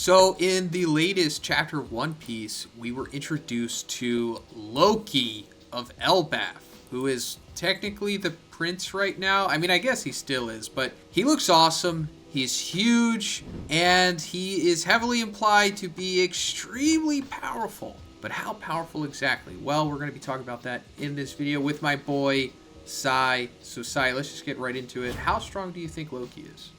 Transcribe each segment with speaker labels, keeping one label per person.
Speaker 1: So, in the latest chapter of One Piece, we were introduced to Loki of Elbaf, who is technically the prince right now. I mean, I guess he still is, but he looks awesome. He's huge, and he is heavily implied to be extremely powerful. But how powerful exactly? Well, we're going to be talking about that in this video with my boy, Sai. So, Sai, let's just get right into it. How strong do you think Loki is?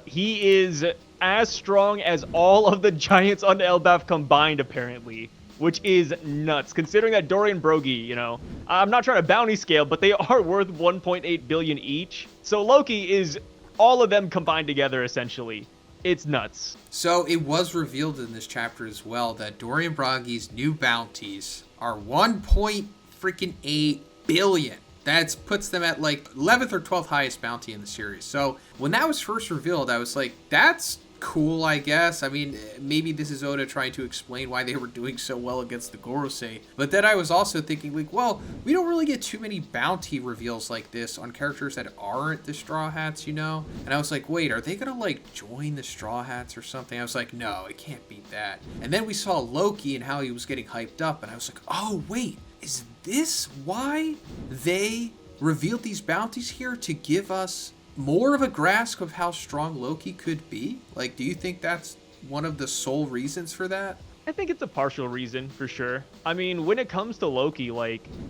Speaker 2: He is as strong as all of the giants on Elbaf combined, apparently, which is nuts, considering that Dory and Brogy, I'm not trying to bounty scale, but they are worth 1.8 billion each. So Loki is all of them combined together, essentially. It's nuts.
Speaker 1: So it was revealed in this chapter as well that Dory and Brogy's new bounties are 1.8 billion. That puts them at like 11th or 12th highest bounty in the series. So when that was first revealed, I was like, that's cool, I guess. I mean, maybe this is Oda trying to explain why they were doing so well against the Gorosei. But then I was also thinking, like, well, we don't really get too many bounty reveals like this on characters that aren't the Straw Hats, And I was like, wait, are they going to, like, join the Straw Hats or something? I was like, no, it can't beat that. And then we saw Loki and how he was getting hyped up. And I was like, oh, wait, is this why they revealed these bounties here, to give us more of a grasp of how strong Loki could be? Like, do you think that's one of the sole reasons for that?
Speaker 2: I think it's a partial reason, for sure. I mean, when it comes to Loki,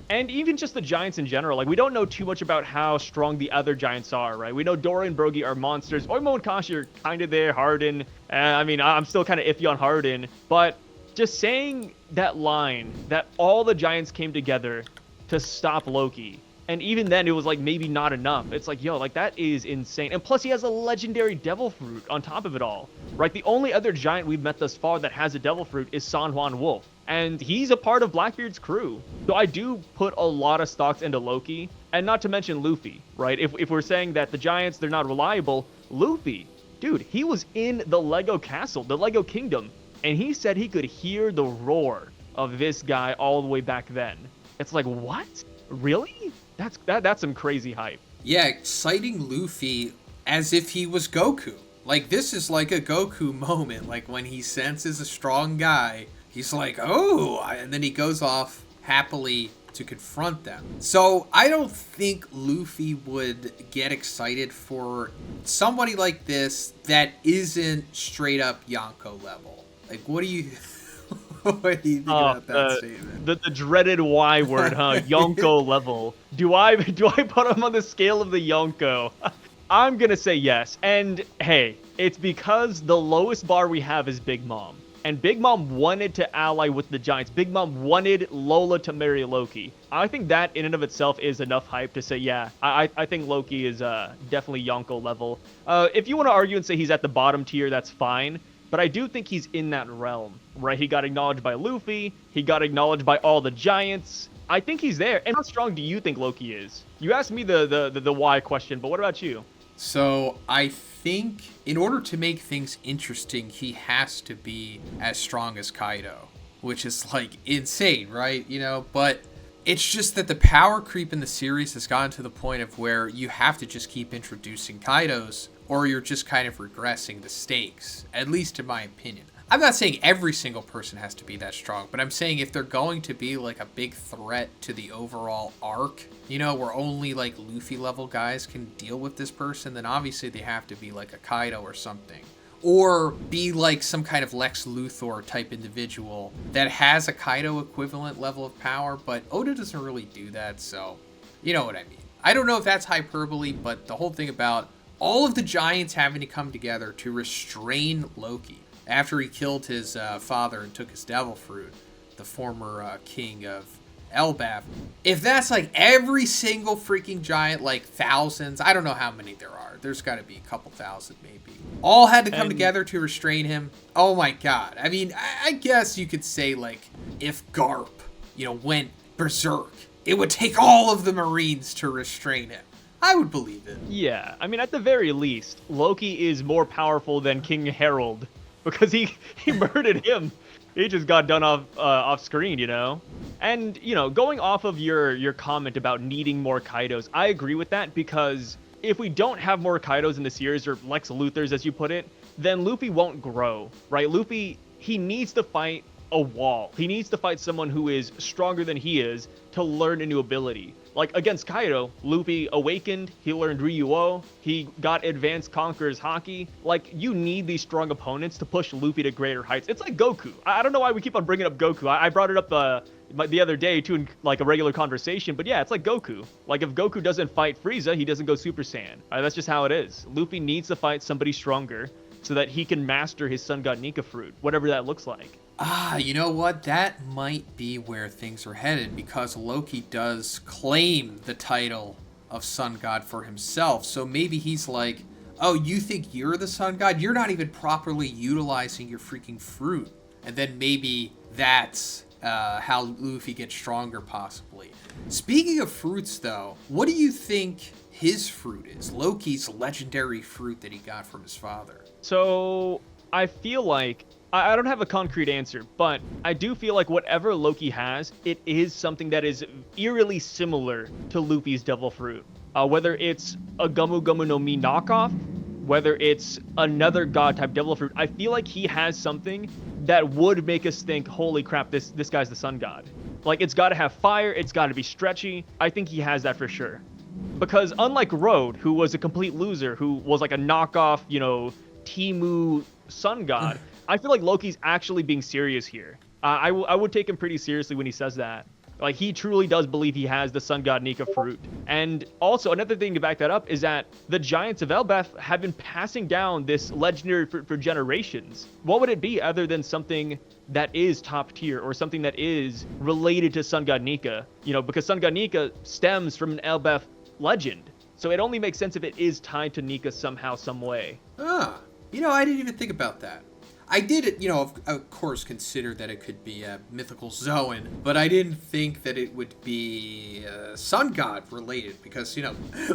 Speaker 2: and even just the giants in general, we don't know too much about how strong the other giants are, right? We know Dora and Brogy are monsters. Oimo and Kashi are kind of there. Harden, I'm still kind of iffy on Harden, but just saying that line, that all the giants came together to stop Loki, and even then, it was, maybe not enough. It's like, yo, that is insane. And plus, he has a legendary devil fruit on top of it all, right? The only other giant we've met thus far that has a devil fruit is San Juan Wolf, and he's a part of Blackbeard's crew. So I do put a lot of stocks into Loki, and not to mention Luffy, right? If we're saying that the giants, they're not reliable, Luffy, dude, he was in the Lego castle, the Lego kingdom, and he said he could hear the roar of this guy all the way back then. It's like, what? Really? That's some crazy hype.
Speaker 1: Yeah, citing Luffy as if he was Goku. This is like a Goku moment. When he senses a strong guy, he's like, oh, and then he goes off happily to confront them. So I don't think Luffy would get excited for somebody like this that isn't straight up Yonko level. What do you think about that statement?
Speaker 2: The dreaded Y word, huh? Yonko level. Do I put him on the scale of the Yonko? I'm gonna say yes. And hey, it's because the lowest bar we have is Big Mom. And Big Mom wanted to ally with the Giants. Big Mom wanted Lola to marry Loki. I think that in and of itself is enough hype to say, yeah, I think Loki is definitely Yonko level. If you want to argue and say he's at the bottom tier, that's fine. But I do think he's in that realm, right? He got acknowledged by Luffy. He got acknowledged by all the giants. I think he's there. And how strong do you think Loki is? You asked me the why question, but what about you?
Speaker 1: So I think in order to make things interesting, he has to be as strong as Kaido, which is insane, right? But it's just that the power creep in the series has gotten to the point of where you have to just keep introducing Kaidos, or you're just kind of regressing the stakes, at least in my opinion. I'm not saying every single person has to be that strong, but I'm saying if they're going to be a big threat to the overall arc, where only Luffy level guys can deal with this person, then obviously they have to be a Kaido or something. Or be some kind of Lex Luthor type individual that has a Kaido equivalent level of power, but Oda doesn't really do that, so you know what I mean. I don't know if that's hyperbole, but the whole thing about all of the giants having to come together to restrain Loki after he killed his father and took his devil fruit, the former king of Elbaf. If that's every single freaking giant, thousands, I don't know how many there are. There's got to be a couple thousand maybe. All had to come together to restrain him. Oh my god. I mean, I guess you could say if Garp, went berserk, it would take all of the Marines to restrain him. I would believe it.
Speaker 2: Yeah, at the very least, Loki is more powerful than King Harold, because he murdered him. He just got done off screen, And, going off of your comment about needing more Kaidos, I agree with that, because if we don't have more Kaidos in the series, or Lex Luthors, as you put it, then Luffy won't grow, right? Luffy, he needs to fight a wall. He needs to fight someone who is stronger than he is to learn a new ability. Like against Kaido, Luffy awakened, he learned Ryuo, he got advanced Conqueror's Haki. Like, you need these strong opponents to push Luffy to greater heights. It's like Goku. I don't know why we keep on bringing up Goku. I brought it up the other day too in like a regular conversation, but yeah, it's like Goku. Like if Goku doesn't fight Frieza, he doesn't go Super Saiyan. That's just how it is. Luffy needs to fight somebody stronger so that he can master his Sun God Nika fruit, whatever that looks like.
Speaker 1: You know what? That might be where things are headed, because Loki does claim the title of Sun God for himself. So maybe he's like, oh, you think you're the Sun God? You're not even properly utilizing your freaking fruit. And then maybe that's how Luffy gets stronger, possibly. Speaking of fruits, though, what do you think his fruit is? Loki's legendary fruit that he got from his father.
Speaker 2: So I feel like I don't have a concrete answer, but I do feel like whatever Loki has, it is something that is eerily similar to Luffy's Devil Fruit. Whether it's a Gomu Gomu no Mi knockoff, whether it's another god type Devil Fruit, I feel like he has something that would make us think, holy crap, this guy's the Sun God. Like, it's got to have fire, it's got to be stretchy. I think he has that for sure. Because unlike Road, who was a complete loser, who was like a knockoff, Timu Sun God, I feel like Loki's actually being serious here. I would take him pretty seriously when he says that. Like, he truly does believe he has the Sun God Nika fruit. And also, another thing to back that up is that the Giants of Elbaf have been passing down this legendary fruit for generations. What would it be other than something that is top tier or something that is related to Sun God Nika? Because Sun God Nika stems from an Elbaf legend. So it only makes sense if it is tied to Nika somehow, some way.
Speaker 1: I didn't even think about that. I did, of course, consider that it could be a mythical Zhoniin, but I didn't think that it would be Sun God related, because,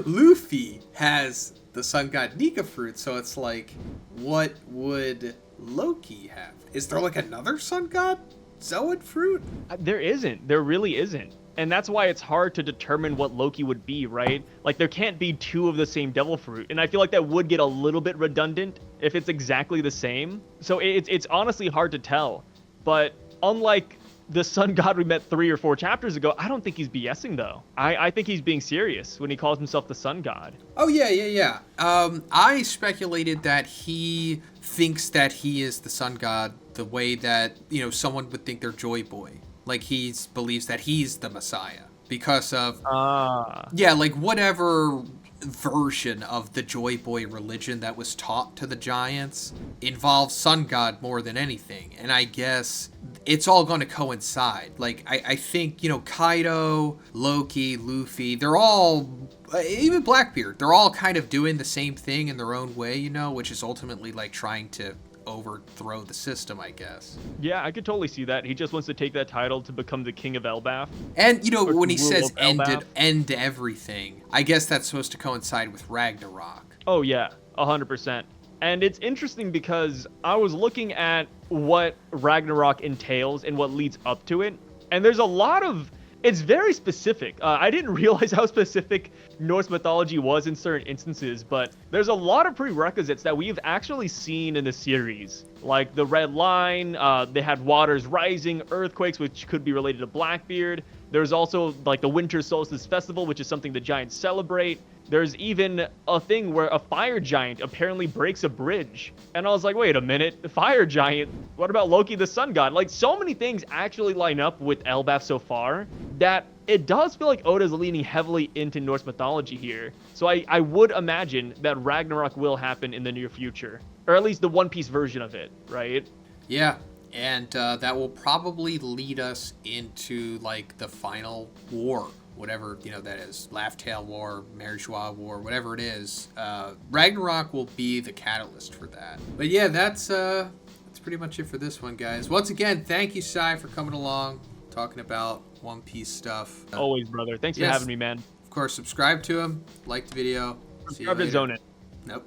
Speaker 1: Luffy has the Sun God Nika fruit, so it's like, what would Loki have? Is there like another Sun God Zhoniin fruit?
Speaker 2: There isn't. There really isn't. And that's why it's hard to determine what Loki would be, right? Like, there can't be two of the same Devil Fruit. And I feel like that would get a little bit redundant if it's exactly the same. So it's honestly hard to tell. But unlike the Sun God we met 3 or 4 chapters ago, I don't think he's BSing, though. I think he's being serious when he calls himself the Sun God.
Speaker 1: Oh, yeah. I speculated that he thinks that he is the Sun God the way that, someone would think they're Joy Boy. Like, he believes that he's the Messiah because of, like whatever version of the Joy Boy religion that was taught to the Giants involves Sun God more than anything. And I guess it's all going to coincide. Like, I think, Kaido, Loki, Luffy, they're all, even Blackbeard, they're all kind of doing the same thing in their own way, which is ultimately like trying to overthrow the system, I guess.
Speaker 2: Yeah, I could totally see that. He just wants to take that title to become the king of Elbaf.
Speaker 1: And, when he says end everything, I guess that's supposed to coincide with Ragnarok.
Speaker 2: Oh, yeah, 100%. And it's interesting because I was looking at what Ragnarok entails and what leads up to it, and there's a lot of... It's very specific. I didn't realize how specific Norse mythology was in certain instances, but there's a lot of prerequisites that we've actually seen in the series. Like the Red Line, they had waters rising, earthquakes, which could be related to Blackbeard. There's also like the Winter Solstice Festival, which is something the Giants celebrate. There's even a thing where a fire giant apparently breaks a bridge. And I was like, wait a minute, the fire giant? What about Loki the Sun God? Like, so many things actually line up with Elbaf so far that it does feel like Oda's leaning heavily into Norse mythology here. So I would imagine that Ragnarok will happen in the near future. Or at least the One Piece version of it, right?
Speaker 1: Yeah. And that will probably lead us into, like, the final war. Whatever, that is. Laugh Tale War, Marriage Joie War, whatever it is. Ragnarok will be the catalyst for that. But yeah, that's pretty much it for this one, guys. Once again, thank you, Sai, for coming along, talking about One Piece stuff.
Speaker 2: Always, brother. Thanks for having me, man.
Speaker 1: Of course, subscribe to him, like the video.
Speaker 2: Subscribe to Zhoniin.
Speaker 1: Nope.